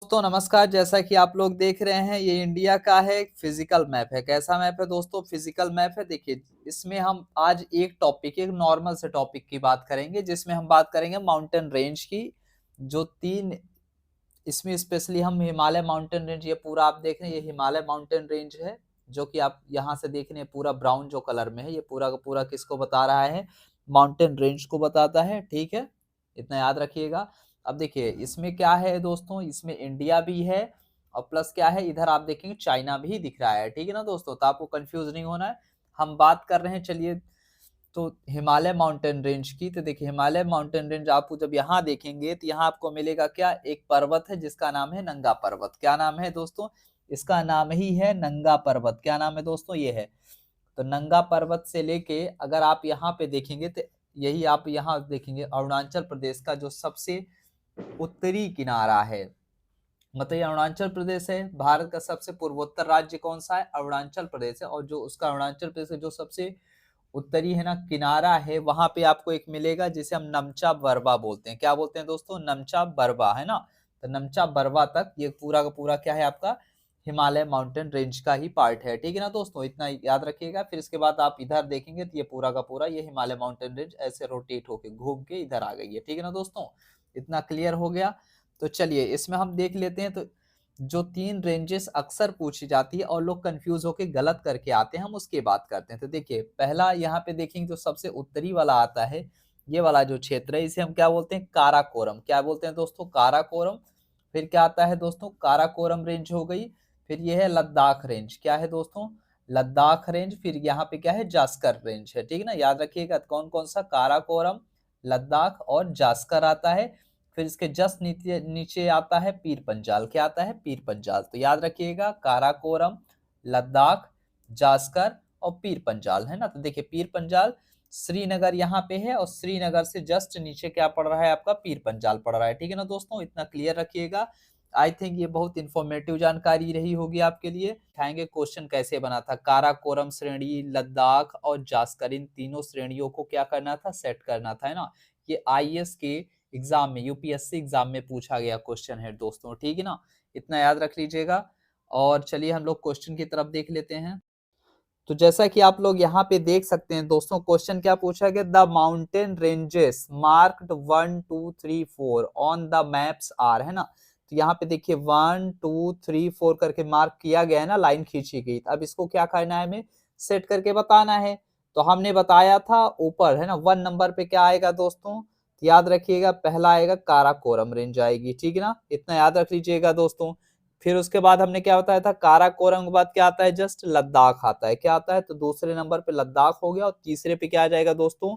दोस्तों नमस्कार। जैसा कि आप लोग देख रहे हैं ये इंडिया का है एक फिजिकल मैप है। कैसा मैप है दोस्तों? फिजिकल मैप है। देखिए इसमें हम आज एक नॉर्मल से टॉपिक की बात करेंगे जिसमें हम बात करेंगे माउंटेन रेंज की। जो तीन इसमें स्पेशली हम हिमालय माउंटेन रेंज, ये पूरा आप देख रहे हैं ये हिमालय माउंटेन रेंज है जो कि आप यहाँ से देख रहे हैं पूरा ब्राउन जो कलर में है, ये पूरा का पूरा किसको बता रहा है? माउंटेन रेंज को बताता है। ठीक है, इतना याद रखिएगा। अब देखिए इसमें क्या है दोस्तों, इसमें इंडिया भी है और प्लस क्या है, इधर आप देखेंगे चाइना भी दिख रहा है। ठीक है ना दोस्तों, तो आपको कंफ्यूज नहीं होना है। हम बात कर रहे हैं, चलिए तो हिमालय माउंटेन रेंज की। तो देखिए हिमालय माउंटेन रेंज आपको जब यहाँ देखेंगे तो यहाँ आपको मिलेगा क्या, एक पर्वत है जिसका नाम है नंगा पर्वत। क्या नाम है दोस्तों? इसका नाम ही है नंगा पर्वत। क्या नाम है दोस्तों? ये है। तो नंगा पर्वत से लेके अगर आप यहाँ पे देखेंगे तो यही आप यहाँ देखेंगे अरुणाचल प्रदेश का जो सबसे उत्तरी किनारा है। मतलब ये अरुणाचल प्रदेश है। भारत का सबसे पूर्वोत्तर राज्य कौन सा है? अरुणाचल प्रदेश है। और जो उसका अरुणाचल प्रदेश का जो सबसे उत्तरी है ना किनारा है, वहां पे आपको एक मिलेगा जिसे हम नमचा बरवा बोलते हैं। क्या बोलते हैं दोस्तों? नमचा बरवा, है ना। तो नमचा बरवा तक ये पूरा का पूरा क्या है आपका, हिमालय माउंटेन रेंज का ही पार्ट है। ठीक है ना दोस्तों, इतना याद रखिएगा। फिर इसके बाद आप इधर देखेंगे तो ये पूरा का पूरा ये हिमालय माउंटेन रेंज ऐसे रोटेट होके घूम के इधर आ गई है। ठीक है ना दोस्तों, इतना क्लियर हो गया। तो चलिए इसमें हम देख लेते हैं। तो जो तीन रेंजेस अक्सर पूछी जाती है और लोग कंफ्यूज होकर गलत करके आते हैं, हम उसकी बात करते हैं। तो देखिए पहला यहाँ पे देखेंगे जो सबसे उत्तरी वाला आता है, ये वाला जो क्षेत्र है इसे हम क्या बोलते हैं? काराकोरम। क्या बोलते हैं दोस्तों? काराकोरम। फिर क्या आता है दोस्तों? काराकोरम रेंज हो गई। फिर ये है लद्दाख रेंज। क्या है दोस्तों? लद्दाख रेंज। फिर यहाँ पे क्या है? जास्कर रेंज है। ठीक है ना, याद रखिएगा कौन कौन सा, काराकोरम, लद्दाख और जास्कर आता है। फिर इसके जस्ट नीचे नीचे आता है पीर पंजाल। क्या आता है? पीर पंजाल। तो याद रखिएगा काराकोरम, लद्दाख, जास्कर और पीर पंजाल, है ना। तो देखिए पीर पंजाल श्रीनगर यहाँ पे है और श्रीनगर से जस्ट नीचे क्या पड़ रहा है आपका? पीर पंजाल पड़ रहा है। ठीक है ना दोस्तों, इतना क्लियर रखिएगा। आई थिंक ये बहुत इंफॉर्मेटिव जानकारी रही होगी आपके लिए। दिखाएंगे क्वेश्चन कैसे बना था। काराकोरम श्रेणी, लद्दाख और जास्कर, इन तीनों श्रेणियों को क्या करना था? सेट करना था, है ना। ये आईएएस के एग्जाम में, यूपीएससी एग्जाम में पूछा गया क्वेश्चन है दोस्तों। ठीक है ना, इतना याद रख लीजिएगा। और चलिए हम लोग क्वेश्चन की तरफ देख लेते हैं। तो जैसा कि आप लोग यहाँ पे देख सकते हैं दोस्तों, क्वेश्चन क्या पूछा गया? The mountain ranges marked 1 2 3 4 on the maps are, है ना। तो यहाँ पे देखिए 1 2 3 4 करके मार्क किया गया है ना, लाइन खींची गई। अब इसको क्या करना है? हमें सेट करके बताना है। तो हमने बताया था ऊपर, है ना, 1 नंबर पे क्या आएगा दोस्तों? याद रखिएगा पहला आएगा काराकोरम रेंज आएगी। ठीक है ना, इतना याद रख लीजिएगा दोस्तों। फिर उसके बाद हमने क्या बताया था? काराकोरम के बाद क्या आता है? जस्ट लद्दाख आता है। क्या आता है? तो दूसरे नंबर पे लद्दाख हो गया और तीसरे पे क्या आ जाएगा दोस्तों?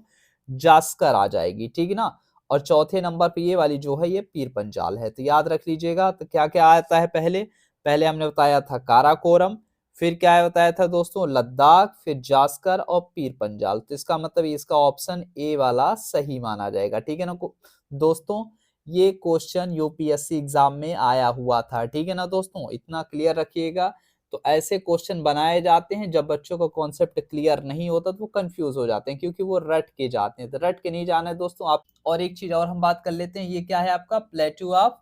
जास्कर आ जाएगी। ठीक है ना। और चौथे नंबर पे ये वाली जो है ये पीर पंजाल है। तो याद रख लीजिएगा। तो क्या क्या आता है? पहले पहले हमने बताया था काराकोरम, फिर क्या बताया था दोस्तों? लद्दाख, फिर जास्कर और पीर पंजाल। तो इसका मतलब इसका ऑप्शन ए वाला सही माना जाएगा। ठीक है ना दोस्तों, ये क्वेश्चन यूपीएससी एग्जाम में आया हुआ था। ठीक है ना दोस्तों, इतना क्लियर रखिएगा। तो ऐसे क्वेश्चन बनाए जाते हैं जब बच्चों का कॉन्सेप्ट क्लियर नहीं होता तो वो कंफ्यूज हो जाते हैं, क्योंकि वो रट के जाते हैं। तो रट के नहीं जाना है दोस्तों आप। और एक चीज और हम बात कर लेते हैं, ये क्या है आपका? Plateau of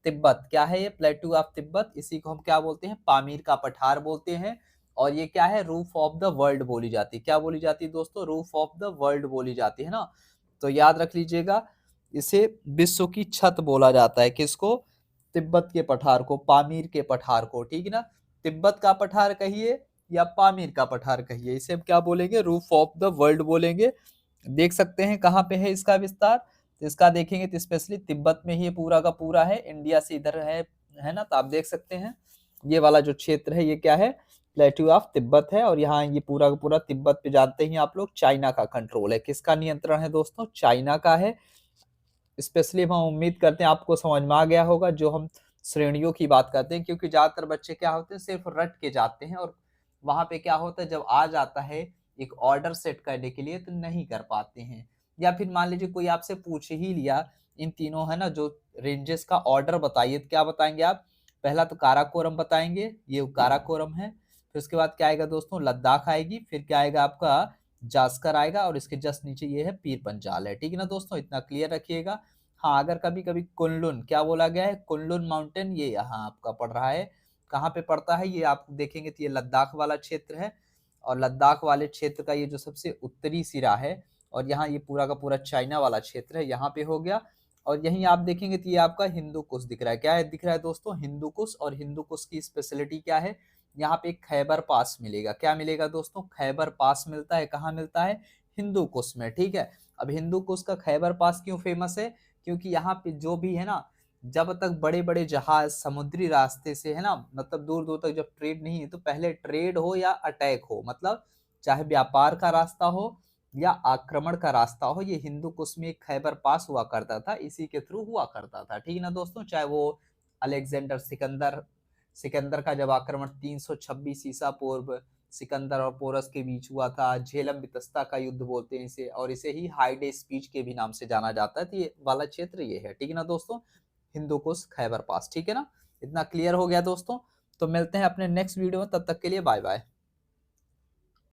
Tibet. क्या है ये? Plateau of Tibet. इसी को हम क्या बोलते हैं? पामीर का पठार बोलते हैं। और ये क्या है? रूफ ऑफ द वर्ल्ड बोली जाती है। क्या बोली जाती है दोस्तों? रूफ ऑफ द वर्ल्ड बोली जाती है ना। तो याद रख लीजिएगा, इसे विश्व की छत बोला जाता है। किसको? तिब्बत के पठार को, पामीर के पठार को। ठीक है ना, तिब्बत का पठार कहिए या पामीर का पठार कहिए, इसे हम क्या बोलेंगे? रूफ ऑफ द वर्ल्ड बोलेंगे। देख सकते हैं कहाँ पे है इसका विस्तार। तो इसका देखेंगे तो स्पेशली तिब्बत में ही पूरा का पूरा है, इंडिया से इधर है ना। तो आप देख सकते हैं ये वाला जो क्षेत्र है ये क्या है? प्लेट्यू ऑफ तिब्बत है। और यहाँ ये पूरा का पूरा तिब्बत पे जानते ही आप लोग चाइना का कंट्रोल है। किसका नियंत्रण है दोस्तों? चाइना का है। स्पेशली हम उम्मीद करते हैं आपको समझ में आ गया होगा जो हम श्रेणियों की बात करते हैं, क्योंकि ज्यादातर बच्चे क्या होते हैं सिर्फ रट के जाते हैं और वहां पे क्या होता है जब आ जाता है एक ऑर्डर सेट करने के लिए तो नहीं कर पाते हैं। या फिर मान लीजिए कोई आपसे पूछ ही लिया इन तीनों, है ना, जो रेंजेस का ऑर्डर बताइए, तो क्या बताएंगे आप? पहला तो काराकोरम बताएंगे, ये काराकोरम है। फिर उसके बाद क्या आएगा दोस्तों? लद्दाख आएगी। फिर क्या आएगा आपका? जास्कर आएगा। और इसके जस्ट नीचे ये है पीर पंजाल है। ठीक है ना दोस्तों, इतना क्लियर रखिएगा। हाँ, अगर कभी कभी कुनलुन क्या बोला गया है, कुनलुन माउंटेन, ये यहाँ आपका पड़ रहा है। कहाँ पे पड़ता है ये आप देखेंगे तो ये लद्दाख वाला क्षेत्र है, और लद्दाख वाले क्षेत्र का ये जो सबसे उत्तरी सिरा है, और यहाँ ये पूरा का पूरा चाइना वाला क्षेत्र है, यहाँ पे हो गया। और यहीं आप देखेंगे तो ये आपका हिंदू कुश दिख रहा है। क्या है दिख रहा है दोस्तों? हिंदू कुश। और हिंदू कुश की स्पेशलिटी क्या है? यहाँ पे खैबर पास मिलेगा। क्या मिलेगा दोस्तों? खैबर पास मिलता है। कहाँ मिलता है? हिंदू कुश में, ठीक है। अब हिंदू कुश का खैबर पास क्यों फेमस है? क्योंकि यहाँ पे जो भी है ना, जब तक बड़े बड़े जहाज समुद्री रास्ते से है ना, मतलब दूर दूर तक जब ट्रेड नहीं है, तो पहले ट्रेड हो या अटैक हो, मतलब चाहे व्यापार का रास्ता हो या आक्रमण का रास्ता हो, ये हिंदू कुश में एक खैबर पास हुआ करता था, इसी के थ्रू हुआ करता था, ठीक है ना दोस्तों। चाहे वो अलेक्जेंडर सिकंदर सिकंदर का जब आक्रमण 326 ईसा पूर्व सिकंदर और पोरस के बीच हुआ था, झेलम बितस्ता का युद्ध बोलते हैं इसे, और इसे ही हाइडे स्पीच के भी नाम से जाना जाता है। तो ये वाला क्षेत्र ये है, ठीक है ना दोस्तों, हिंदू कुश खैबर पास, ठीक है ना। इतना क्लियर हो गया दोस्तों। तो मिलते हैं अपने नेक्स्ट वीडियो में, तब तक के लिए बाय बाय।